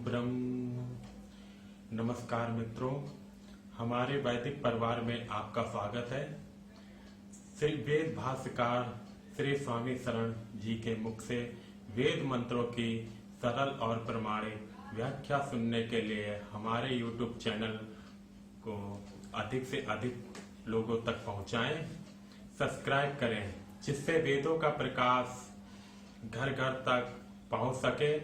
ब्रह्म। नमस्कार मित्रों, हमारे वैदिक परिवार में आपका स्वागत है। श्री वेद भाष्यकार श्री स्वामी शरण जी के मुख से वेद मंत्रों की सरल और प्रमाणिक व्याख्या सुनने के लिए हमारे YouTube चैनल को अधिक से अधिक लोगों तक पहुंचाएं, सब्सक्राइब करें, जिससे वेदों का प्रकाश घर घर तक पहुंच सके।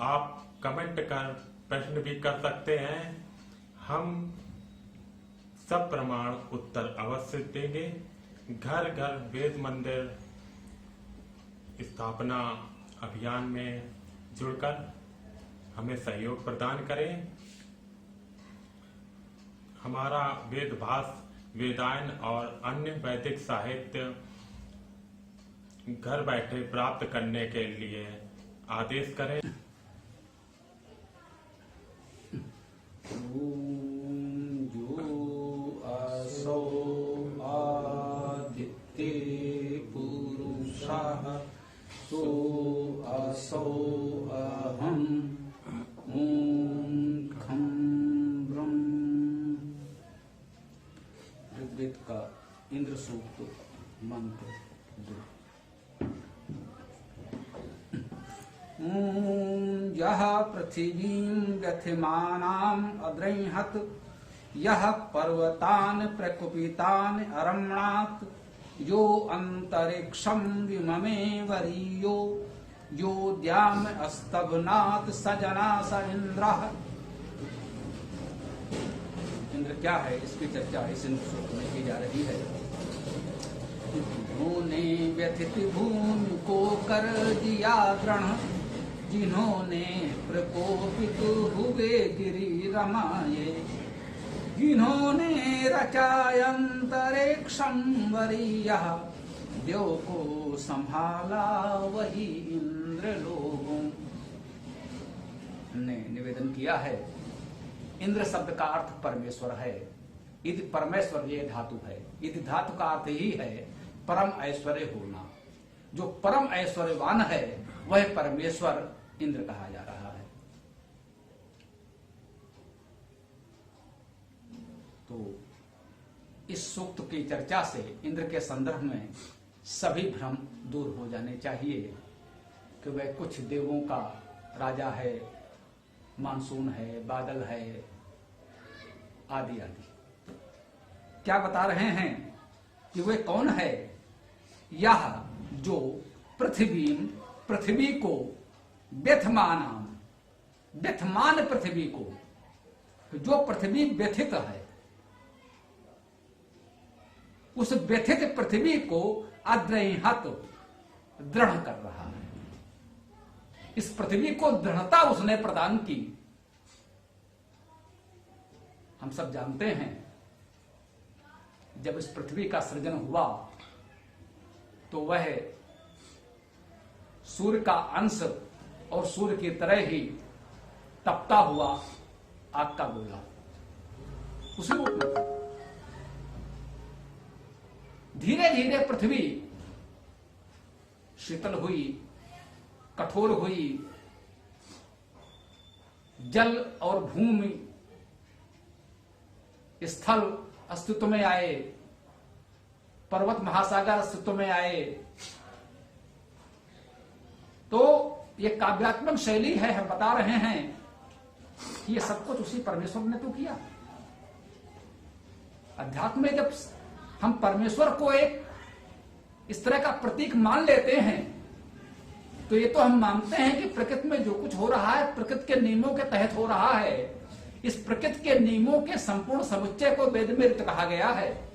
आप कमेंट कर प्रश्न भी कर सकते हैं, हम सब प्रमाण उत्तर अवश्य देंगे। घर घर वेद मंदिर स्थापना अभियान में जुड़कर हमें सहयोग प्रदान करें। हमारा वेद भाष्य, वेदायन और अन्य वैदिक साहित्य घर बैठे प्राप्त करने के लिए आदेश करें। जो असो आदित्य पुरुषः सो असो अहम् ॐ खं ब्रह्म। ऋग्वेद का इंद्र सूक्त मंत्र। यह पृथिवीं व्यथिमानाम् अद्रंहत्, यह पर्वतान् प्रकुपितान् अरम्णात्, यो अंतरिक्षं विममे वरीयो, यो द्याम् अस्तभनात् सजना स इंद्रः। इंद्र क्या है, इसकी चर्चा इस इंद्र सूक्त में की जा रही है। जिन्होंने व्यथित भूमि को कर दिया दृढ़, जिन्होंने प्रकोपित हुए गिरि रमाये, जिन्होंने रचा अंतरिक्षं वरीयः, देव को संभाला वही इंद्र लोगों ने निवेदन किया है। इंद्र शब्द का अर्थ परमेश्वर है। यदि परमेश्वर ये धातु है, यदि धातु का अर्थ ही है परम ऐश्वर्य होना। जो परम ऐश्वर्यवान है वह परमेश्वर इंद्र कहा जा रहा है। तो इस सूक्त की चर्चा से इंद्र के संदर्भ में सभी भ्रम दूर हो जाने चाहिए कि वह कुछ देवों का राजा है, मानसून है, बादल है, आदि आदि। क्या बता रहे हैं कि वे कौन है? यह जो पृथ्वी को व्यथमान पृथ्वी को, जो पृथ्वी व्यथित है, उस व्यथित पृथ्वी को अद्रंहत दृढ़ कर रहा है। इस पृथ्वी को दृढ़ता उसने प्रदान की। हम सब जानते हैं जब इस पृथ्वी का सृजन हुआ तो वह सूर्य का अंश और सूर्य की तरह ही तपता हुआ आग का गोला उसी रूप में था। धीरे धीरे पृथ्वी शीतल हुई, कठोर हुई, जल और भूमि स्थल अस्तित्व में आए, पर्वत महासागर अस्तित्व में आए। तो ये काव्यात्मक शैली है, हम बता रहे हैं कि ये सब कुछ उसी परमेश्वर ने तो किया। अध्यात्म में जब हम परमेश्वर को एक इस तरह का प्रतीक मान लेते हैं तो ये तो हम मानते हैं कि प्रकृति में जो कुछ हो रहा है प्रकृति के नियमों के तहत हो रहा है। इस प्रकृति के नियमों के संपूर्ण समुच्चय को वेद में ऋत कहा गया है।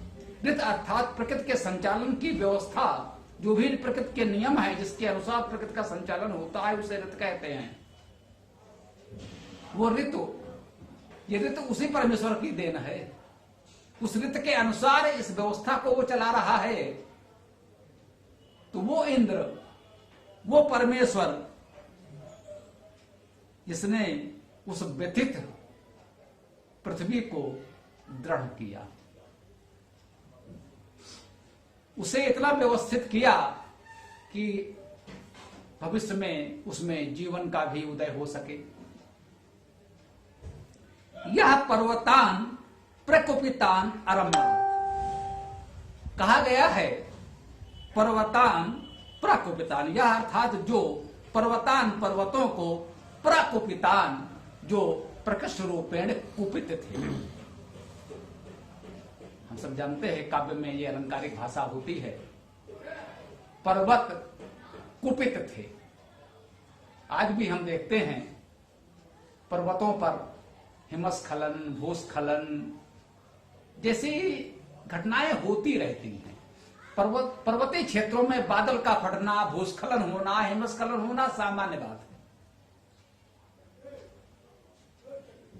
ऋत अर्थात प्रकृति के संचालन की व्यवस्था, जो भी प्रकृति के नियम है जिसके अनुसार प्रकृति का संचालन होता है उसे ऋत कहते हैं। वो ऋतु, ये ऋतु उसी परमेश्वर की देन है। उस ऋत के अनुसार इस व्यवस्था को वो चला रहा है। तो वो इंद्र, वो परमेश्वर जिसने उस व्यथित पृथ्वी को दृढ़ किया, उसे इतना व्यवस्थित किया कि भविष्य में उसमें जीवन का भी उदय हो सके। यह पर्वतान प्रकुपितान अरम्य। कहा गया है पर्वतान प्रकुपितान, यह अर्थात जो पर्वतान पर्वतों को, प्रकुपितान जो प्रकृष्ट रूपेण कुपित थे। हम सब जानते हैं काव्य में ये अलंकारिक भाषा होती है। पर्वत कुपित थे। आज भी हम देखते हैं पर्वतों पर हिमस्खलन, भूस्खलन जैसी घटनाएं होती रहती हैं। पर्वतीय क्षेत्रों में बादल का फटना, भूस्खलन होना, हिमस्खलन होना सामान्य बात है।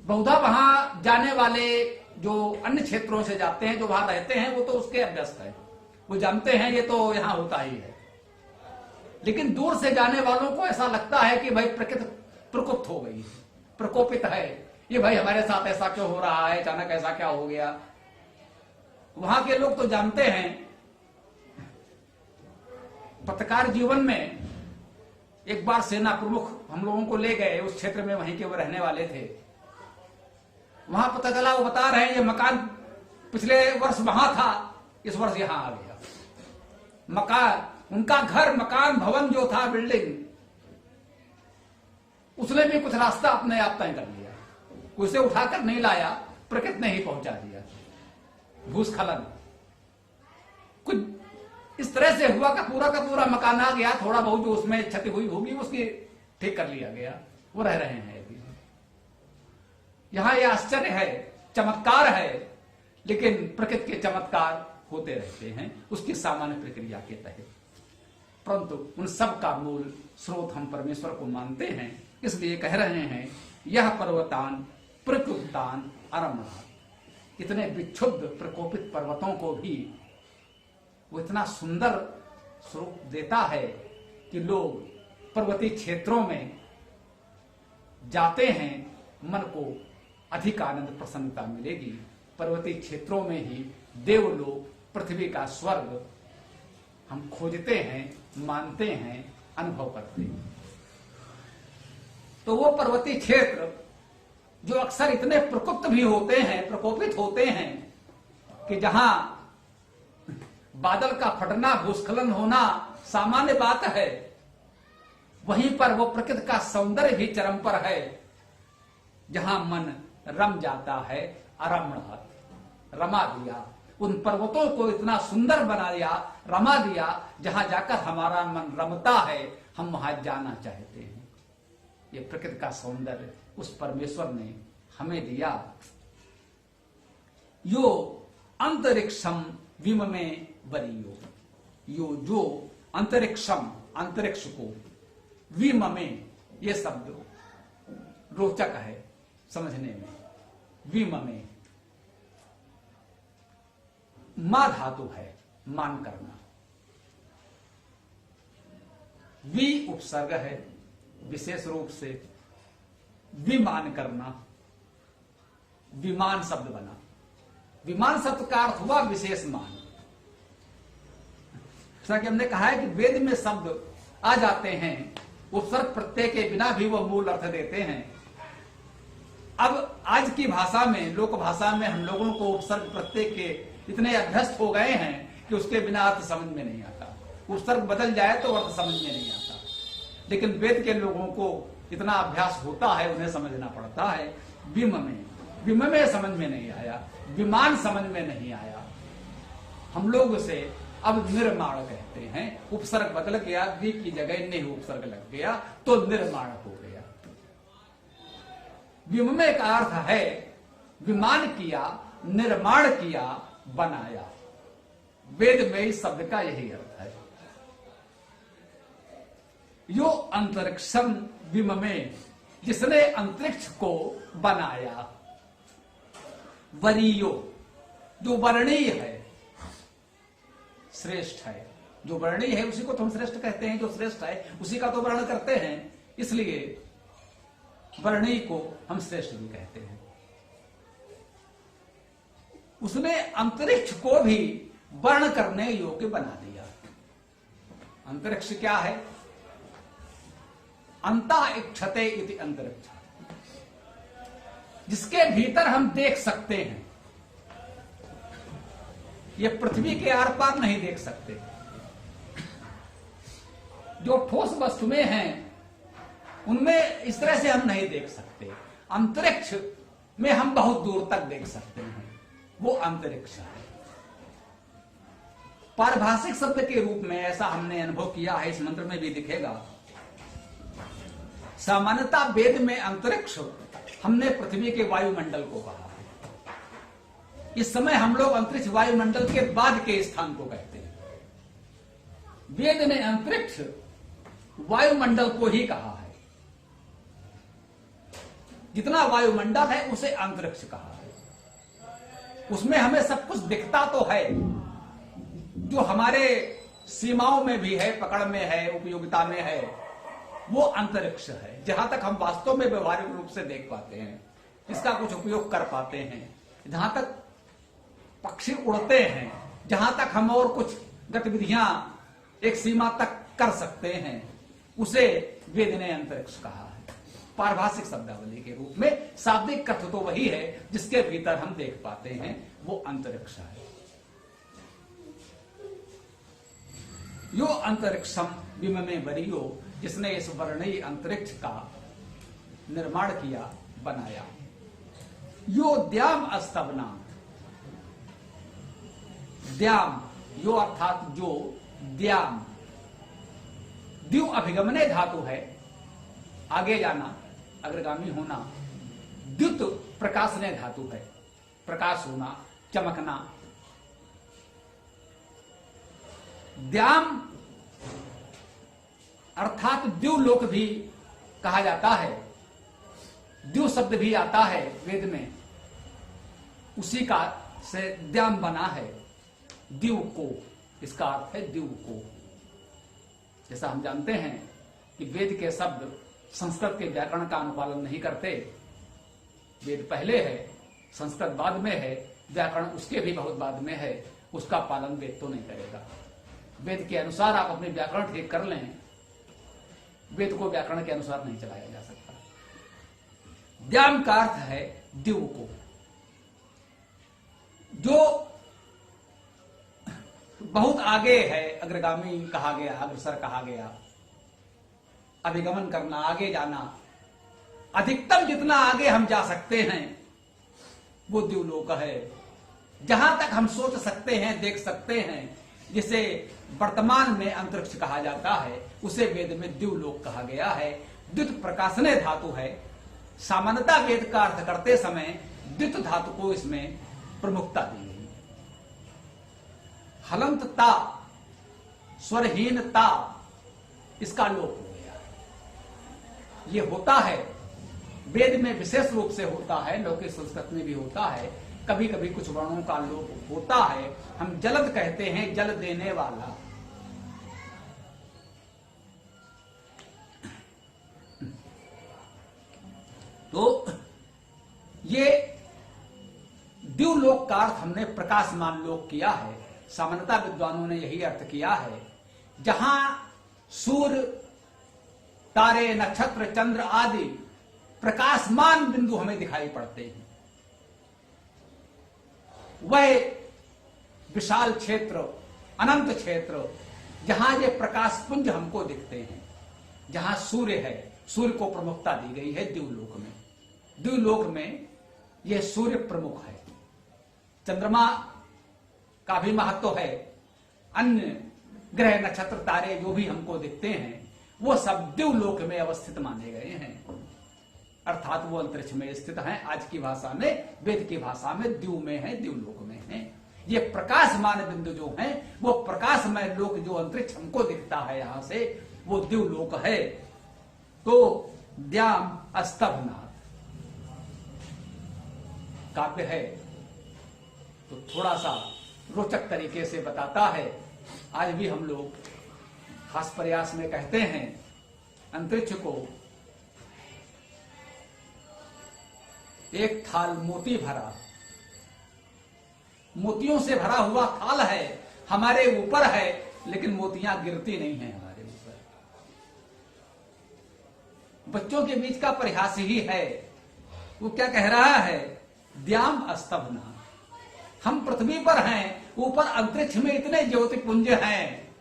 बहुधा वहां जाने वाले जो अन्य क्षेत्रों से जाते हैं, जो वहां रहते हैं, वो तो उसके अभ्यस्त है, वो जानते हैं ये तो यहां होता ही है। लेकिन दूर से जाने वालों को ऐसा लगता है कि भाई प्रकृति प्रकोपित हो गई, प्रकोपित है, ये भाई हमारे साथ ऐसा क्यों हो रहा है, अचानक ऐसा क्या हो गया। वहां के लोग तो जानते हैं। पत्रकार जीवन में एक बार सेना प्रमुख हम लोगों को ले गए उस क्षेत्र में, वहीं के वो रहने वाले थे। वहां पता चला, वो बता रहे हैं ये मकान पिछले वर्ष वहां था, इस वर्ष यहां आ गया। मकान, उनका घर, मकान, भवन जो था, बिल्डिंग, उसने भी कुछ रास्ता अपने आप तय कर लिया, उसे उठाकर नहीं लाया, प्रकृति ने ही पहुंचा दिया। भूस्खलन कुछ इस तरह से हुआ का पूरा मकान आ गया, थोड़ा बहुत जो उसमें क्षति हुई होगी उसकी ठीक कर लिया गया, वो रह रहे हैं अभी। यहां यह आश्चर्य है, चमत्कार है, लेकिन प्रकृति के चमत्कार होते रहते हैं उसकी सामान्य प्रक्रिया के तहत। परंतु उन सब का मूल स्रोत हम परमेश्वर को मानते हैं, इसलिए कह रहे हैं यह पर्वतान प्रकुपितान अरम्य। इतने विक्षुब्ध प्रकोपित पर्वतों को भी वो इतना सुंदर स्वरूप देता है कि लोग पर्वतीय क्षेत्रों में जाते हैं, मन को अधिक आनंद प्रसन्नता मिलेगी। पर्वतीय क्षेत्रों में ही देवलोक, पृथ्वी का स्वर्ग हम खोजते हैं, मानते हैं, अनुभव करते हैं। तो वो पर्वतीय क्षेत्र जो अक्सर इतने प्रकुप्त भी होते हैं, प्रकोपित होते हैं कि जहां बादल का फटना, भूस्खलन होना सामान्य बात है, वहीं पर वो प्रकृति का सौंदर्य भी चरम पर है, जहां मन रम जाता है। अरम्य, रमा दिया, उन पर्वतों को इतना सुंदर बना दिया, रमा दिया, जहां जाकर हमारा मन रमता है, हम वहां जाना चाहते हैं। ये प्रकृति का सौंदर्य उस परमेश्वर ने हमें दिया। यो अंतरिक्षम विममे वरीयो, यो जो अंतरिक्षम, अंतरिक्ष को, विममे, ये शब्द रोचक है समझने में। विममे मा धातु है, मान करना। वि उपसर्ग है, विशेष रूप से विमान करना, विमान शब्द बना। विमान शब्द का अर्थ हुआ विशेष मान। जैसा कि हमने कहा है कि वेद में शब्द आ जाते हैं, उपसर्ग प्रत्यय के बिना भी वो मूल अर्थ देते हैं। अब आज की भाषा में, लोक भाषा में हम लोगों को उपसर्ग प्रत्यय के इतने अभ्यस्त हो गए हैं कि उसके बिना अर्थ समझ में नहीं आता। उपसर्ग बदल जाए तो अर्थ समझ में नहीं आता, लेकिन वेद के लोगों को इतना अभ्यास होता है, उन्हें समझना पड़ता है। विम में समझ में नहीं आया, विमान समझ में नहीं आया, हम लोग उसे अब निर्माण कहते हैं। उपसर्ग बदल गया, वि की जगह ने उपसर्ग लग गया तो निर्माण हो गया। विममे का अर्थ है विमान किया, निर्माण किया, बनाया। वेद में इस शब्द का यही अर्थ है। यो अंतरिक्षम विममे, जिसने अंतरिक्ष को बनाया। वरीयो, जो वर्णीय है, श्रेष्ठ है। जो वर्णीय है उसी को तो हम श्रेष्ठ कहते हैं, जो श्रेष्ठ है उसी का तो वर्ण करते हैं, इसलिए वर्णीय को हम श्रेष्ठ भी कहते हैं। उसने अंतरिक्ष को भी वर्ण करने योग्य बना दिया। अंतरिक्ष क्या है? अंता इक्षते इति अंतरिक्ष। जिसके भीतर हम देख सकते हैं। ये पृथ्वी के आर पार नहीं देख सकते। जो ठोस वस्तुएं हैं उनमें इस तरह से हम नहीं देख सकते। अंतरिक्ष में हम बहुत दूर तक देख सकते हैं, वो अंतरिक्ष है। पारिभाषिक शब्द के रूप में ऐसा हमने अनुभव किया है, इस मंत्र में भी दिखेगा। सामान्यता वेद में अंतरिक्ष हमने पृथ्वी के वायुमंडल को कहा है। इस समय हम लोग अंतरिक्ष वायुमंडल के बाद के स्थान को कहते हैं। वेद ने अंतरिक्ष वायुमंडल को ही कहा है। जितना वायुमंडल है उसे अंतरिक्ष कहा है। उसमें हमें सब कुछ दिखता तो है, जो हमारे सीमाओं में भी है, पकड़ में है, उपयोगिता में है, वो अंतरिक्ष है। जहां तक हम वास्तव में व्यवहारिक रूप से देख पाते हैं, इसका कुछ उपयोग कर पाते हैं, जहां तक पक्षी उड़ते हैं, जहां तक हम और कुछ गतिविधियां एक सीमा तक कर सकते हैं, उसे वेद ने अंतरिक्ष कहा है। पारिभाषिक शब्दावली के रूप में शाब्दिक अर्थ तो वही है जिसके भीतर हम देख पाते हैं, वो अंतरिक्ष है। यो अंतरिक्षम विममे वरियो, जिसने इस वर्णीय अंतरिक्ष का निर्माण किया, बनाया। यो द्याम अस्तवनाथ, द्याम यो अर्थात जो, द्याम द्यू अभिगमने धातु है, आगे जाना, अग्रगामी होना। द्युत प्रकाशने धातु है, प्रकाश होना, चमकना। द्याम अर्थात द्युलोक भी कहा जाता है। द्यू शब्द भी आता है वेद में, उसी का से द्याम बना है, द्यू को। इसका अर्थ है द्यू को। जैसा हम जानते हैं कि वेद के शब्द संस्कृत के व्याकरण का अनुपालन नहीं करते। वेद पहले है, संस्कृत बाद में है, व्याकरण उसके भी बहुत बाद में है। उसका पालन वेद तो नहीं करेगा। वेद के अनुसार आप अपने व्याकरण ठीक कर लें, वेद को व्याकरण के अनुसार नहीं चलाया जा सकता। द्याम का अर्थ है द्यू को, जो बहुत आगे है। अग्रगामी कहा गया, अग्रसर कहा गया, अभिगमन करना, आगे जाना। अधिकतम जितना आगे हम जा सकते हैं वो द्युलोक है। जहां तक हम सोच सकते हैं, देख सकते हैं, जिसे वर्तमान में अंतरिक्ष कहा जाता है, उसे वेद में द्युलोक कहा गया है। द्युत प्रकाशने धातु है। सामान्यता वेद का अर्थ करते समय द्युत धातु को इसमें प्रमुखता दी गई। हलंतता, स्वरहीनता, इसका लोप हो गया। ये होता है वेद में, विशेष रूप से होता है, लौकिक संस्कृत में भी होता है। कभी कभी कुछ वर्णों का लोप होता है। हम जलद कहते हैं, जल देने वाला। तो ये द्युलोक का अर्थ हमने प्रकाशमान लोक किया है। सामान्यता विद्वानों ने यही अर्थ किया है, जहां सूर्य, तारे, नक्षत्र, चंद्र आदि प्रकाशमान बिंदु हमें दिखाई पड़ते हैं, वह विशाल क्षेत्र, अनंत क्षेत्र, जहां ये प्रकाश पुंज हमको दिखते हैं, जहां सूर्य है, सूर्य को प्रमुखता दी गई है द्युलोक में। द्युलोक में यह सूर्य प्रमुख है। चंद्रमा का भी महत्व है। अन्य ग्रह, नक्षत्र, तारे जो भी हमको दिखते हैं, वो सब द्युलोक में अवस्थित माने गए हैं, अर्थात वो अंतरिक्ष में स्थित हैं। आज की भाषा में, वेद की भाषा में द्यू में है, द्युलोक में है। ये प्रकाशमान बिंदु जो हैं, वो प्रकाशमय लोक जो अंतरिक्ष हमको दिखता है यहां से, वो द्युलोक है। तो द्याम अस्तभनाथ काव्य है, तो थोड़ा सा रोचक तरीके से बताता है। आज भी हम लोग खास प्रयास में कहते हैं अंतरिक्ष को एक थाल मोती भरा, मोतियों से भरा हुआ थाल है, हमारे ऊपर है, लेकिन मोतियां गिरती नहीं है हमारे ऊपर। बच्चों के बीच का परिहास ही है वो क्या कह रहा है? द्याम अस्तभना, हम पृथ्वी पर हैं, ऊपर अंतरिक्ष में इतने ज्योतिपुंज हैं,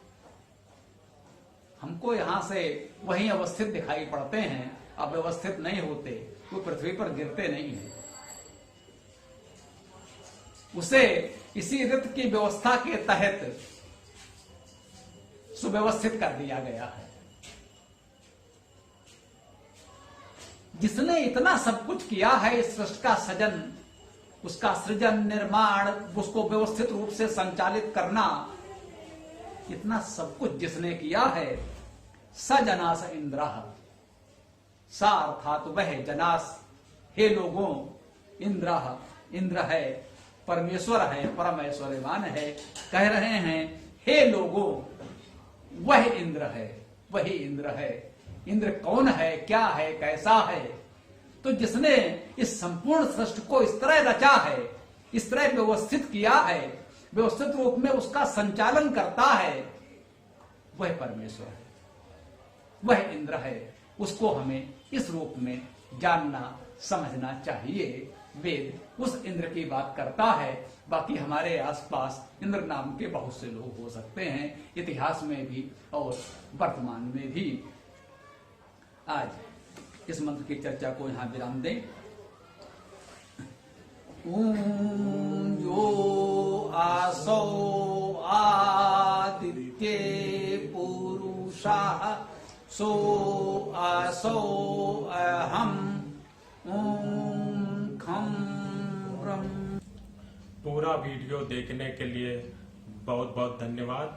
हमको यहां से वहीं अवस्थित दिखाई पड़ते हैं, अव्यवस्थित नहीं होते, वो पृथ्वी पर गिरते नहीं है। उसे इसी ऋत की व्यवस्था के तहत सुव्यवस्थित कर दिया गया है। जिसने इतना सब कुछ किया है, इस सृष्टि का सृजन, उसका सृजन, निर्माण, उसको व्यवस्थित रूप से संचालित करना, इतना सब कुछ जिसने किया है, स जनास इंद्र, सा अर्थात वह, जनास हे लोगों, इंद्र, इंद्र है, परमेश्वर है, परम ऐश्वर्यवान है। कह रहे हैं हे लोगों, वह इंद्र है, वही इंद्र है। इंद्र कौन है, क्या है, कैसा है? तो जिसने इस संपूर्ण सृष्टि को इस तरह रचा है, इस तरह व्यवस्थित किया है, व्यवस्थित रूप में उसका संचालन करता है, वह परमेश्वर है, वह इंद्र है। उसको हमें इस रूप में जानना, समझना चाहिए। वेद उस इंद्र की बात करता है। बाकी हमारे आसपास इंद्र नाम के बहुत से लोग हो सकते हैं, इतिहास में भी और वर्तमान में भी। आज इस मंत्र की चर्चा को यहां विराम दें। ॐ यो आसो आदित्ये पुरुषः सो आसो अहम् ॐ खं ब्रह्म। पूरा वीडियो देखने के लिए बहुत बहुत धन्यवाद।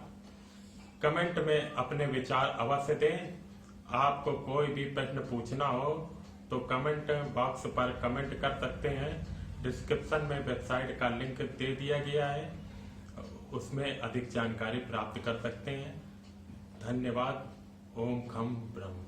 कमेंट में अपने विचार अवश्य दें। आपको कोई भी प्रश्न पूछना हो तो कमेंट बॉक्स पर कमेंट कर सकते हैं। डिस्क्रिप्शन में वेबसाइट का लिंक दे दिया गया है, उसमें अधिक जानकारी प्राप्त कर सकते हैं। धन्यवाद। ओम खम ब्रह्म।